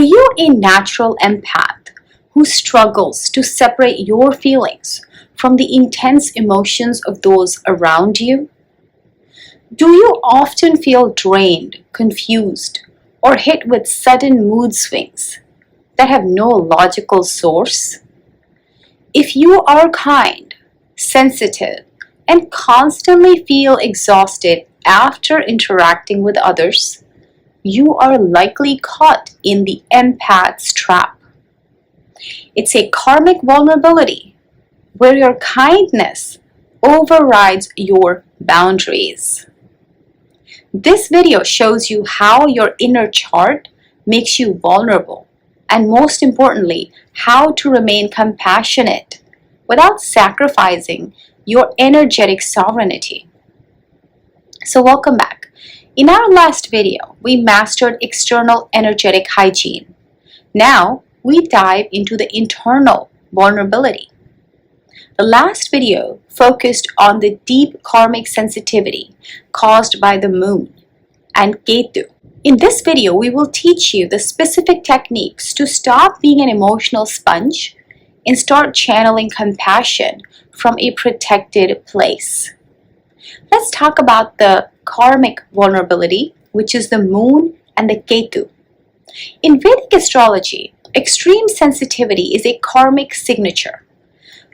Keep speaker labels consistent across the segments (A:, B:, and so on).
A: you a natural empath who struggles to separate your feelings from the intense emotions of those around you? Do you often feel drained, confused, or hit with sudden mood swings that have no logical source? If you are kind, sensitive, and constantly feel exhausted after interacting with others, you are likely caught in the empath's trap. It's a karmic vulnerability where your kindness overrides your boundaries. This video shows you how your inner chart makes you vulnerable, and most importantly, how to remain compassionate without sacrificing your energetic sovereignty. So welcome back. In our last video, we mastered external energetic hygiene. Now, we dive into the internal vulnerability. The last video focused on the deep karmic sensitivity caused by the moon and Ketu. In this video, we will teach you the specific techniques to stop being an emotional sponge and start channeling compassion from a protected place. Let's talk about the karmic vulnerability, which is the moon and the Ketu. In Vedic astrology, extreme sensitivity is a karmic signature.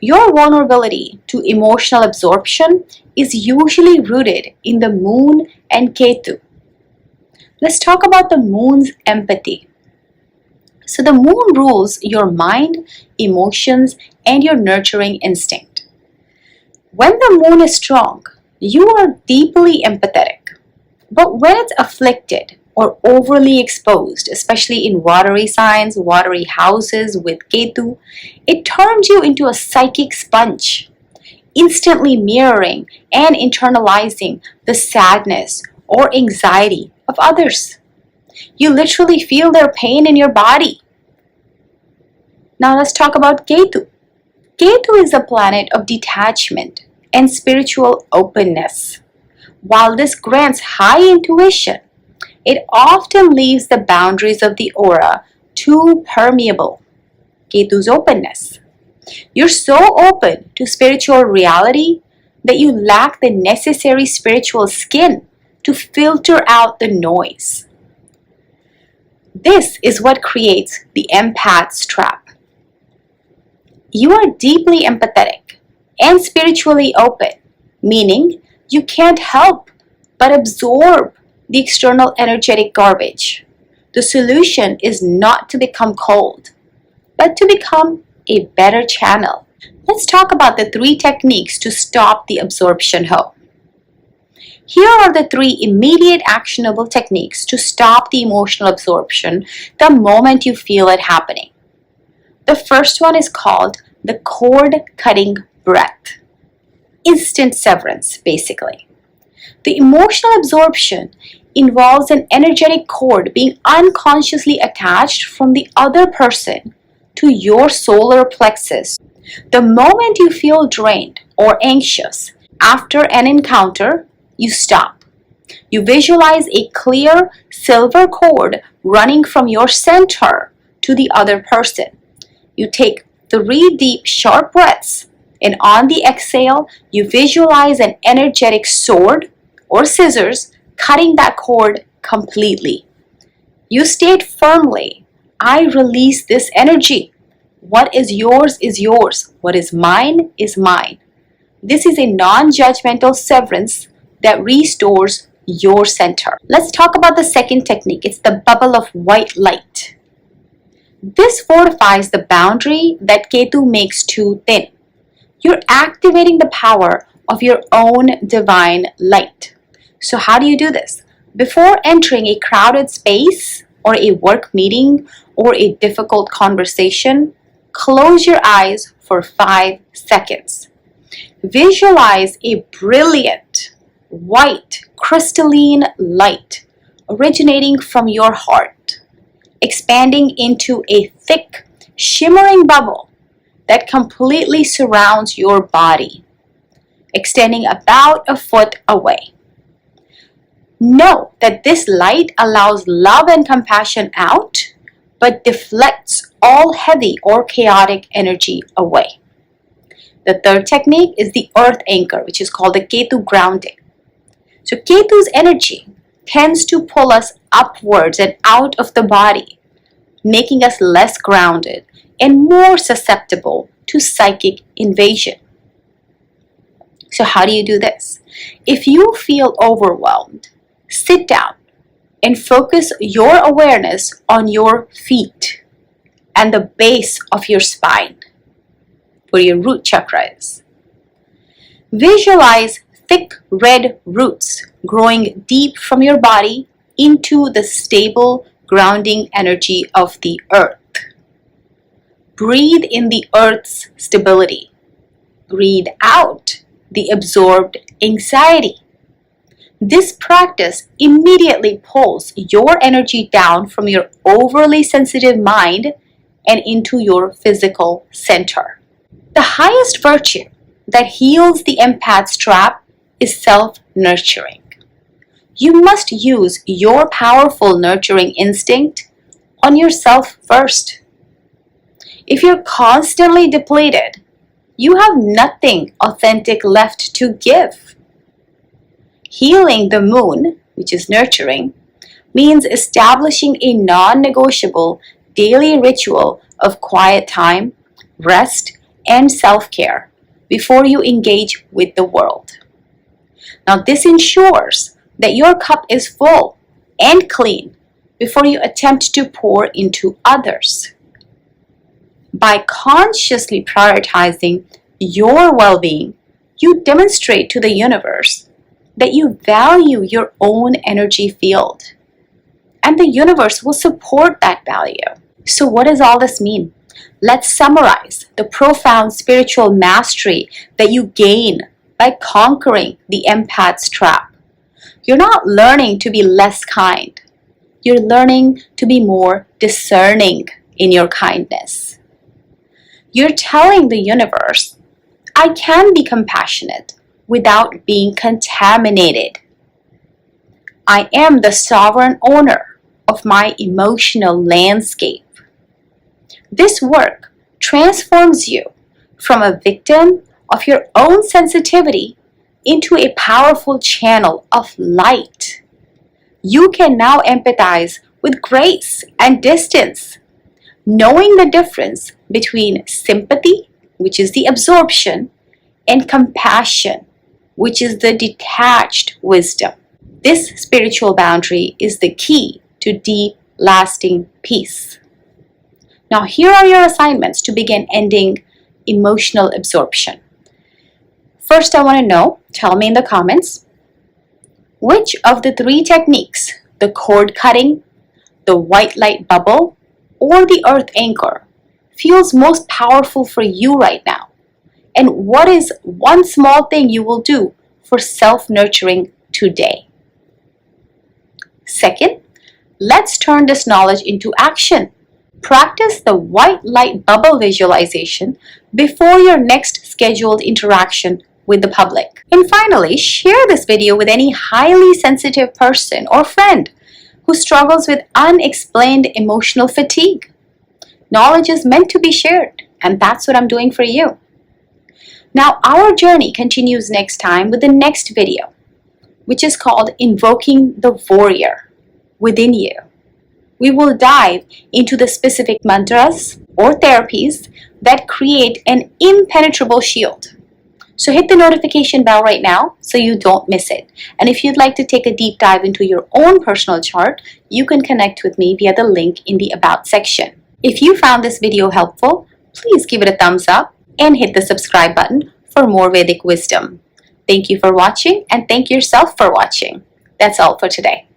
A: Your vulnerability to emotional absorption is usually rooted in the moon and Ketu. Let's talk about the moon's empathy. So the moon rules your mind, emotions, and your nurturing instinct. When the moon is strong, you are deeply empathetic. But when it's afflicted or overly exposed, especially in watery signs, watery houses with Ketu, it turns you into a psychic sponge, instantly mirroring and internalizing the sadness or anxiety of others. You literally feel their pain in your body. Now let's talk about Ketu. Ketu is a planet of detachment and spiritual openness. While this grants high intuition, it often leaves the boundaries of the aura too permeable. Ketu's openness. You're so open to spiritual reality that you lack the necessary spiritual skin to filter out the noise. This is what creates the empath's trap. You are deeply empathetic and spiritually open, meaning you can't help but absorb the external energetic garbage. The solution is not to become cold, but to become a better channel. Let's talk about the 3 techniques to stop the absorption hoe. Here are the 3 immediate actionable techniques to stop the emotional absorption the moment you feel it happening. The first one is called the cord-cutting breath. Instant severance, basically. The emotional absorption involves an energetic cord being unconsciously attached from the other person to your solar plexus. The moment you feel drained or anxious after an encounter, you stop. You visualize a clear silver cord running from your center to the other person. You take 3 deep, sharp breaths, and on the exhale, you visualize an energetic sword or scissors cutting that cord completely. You state firmly, I release this energy. What is yours is yours. What is mine is mine. This is a non-judgmental severance that restores your center. Let's talk about the second technique. It's the bubble of white light. This fortifies the boundary that Ketu makes too thin. You're activating the power of your own divine light. So how do you do this? Before entering a crowded space or a work meeting or a difficult conversation, close your eyes for 5 seconds. Visualize a brilliant, white, crystalline light originating from your heart, expanding into a thick, shimmering bubble that completely surrounds your body, extending about a foot away. Know that this light allows love and compassion out, but deflects all heavy or chaotic energy away. The third technique is the earth anchor, which is called the Ketu grounding. So Ketu's energy tends to pull us upwards and out of the body, making us less grounded and more susceptible to psychic invasion. So how do you do this? If you feel overwhelmed, sit down and focus your awareness on your feet and the base of your spine, where your root chakra is. Visualize thick red roots growing deep from your body into the stable grounding energy of the earth. Breathe in the earth's stability. Breathe out the absorbed anxiety. This practice immediately pulls your energy down from your overly sensitive mind and into your physical center. The highest virtue that heals the empath's trap is self-nurturing. You must use your powerful nurturing instinct on yourself first. If you're constantly depleted, you have nothing authentic left to give. Healing the moon, which is nurturing, means establishing a non-negotiable daily ritual of quiet time, rest, and self-care before you engage with the world. Now, this ensures that your cup is full and clean before you attempt to pour into others. By consciously prioritizing your well-being, you demonstrate to the universe that you value your own energy field, and the universe will support that value. So what does all this mean? Let's summarize the profound spiritual mastery that you gain by conquering the empath's trap. You're not learning to be less kind. You're learning to be more discerning in your kindness. You're telling the universe, I can be compassionate without being contaminated. I am the sovereign owner of my emotional landscape. This work transforms you from a victim of your own sensitivity into a powerful channel of light. You can now empathize with grace and distance, knowing the difference between sympathy, which is the absorption, and compassion, which is the detached wisdom. This spiritual boundary is the key to deep, lasting peace. Now, here are your assignments to begin ending emotional absorption. First, I want to know, tell me in the comments, which of the three techniques, the cord cutting, the white light bubble, or the earth anchor, feels most powerful for you right now? And what is one small thing you will do for self-nurturing today? Second, let's turn this knowledge into action. Practice the white light bubble visualization before your next scheduled interaction with the public. And finally, share this video with any highly sensitive person or friend who struggles with unexplained emotional fatigue. Knowledge is meant to be shared, and that's what I'm doing for you. Now, our journey continues next time with the next video, which is called Invoking the Warrior Within You. We will dive into the specific mantras or therapies that create an impenetrable shield. So hit the notification bell right now so you don't miss it. And if you'd like to take a deep dive into your own personal chart, you can connect with me via the link in the About section. If you found this video helpful, please give it a thumbs up and hit the subscribe button for more Vedic wisdom. Thank you for watching, and thank yourself for watching. That's all for today.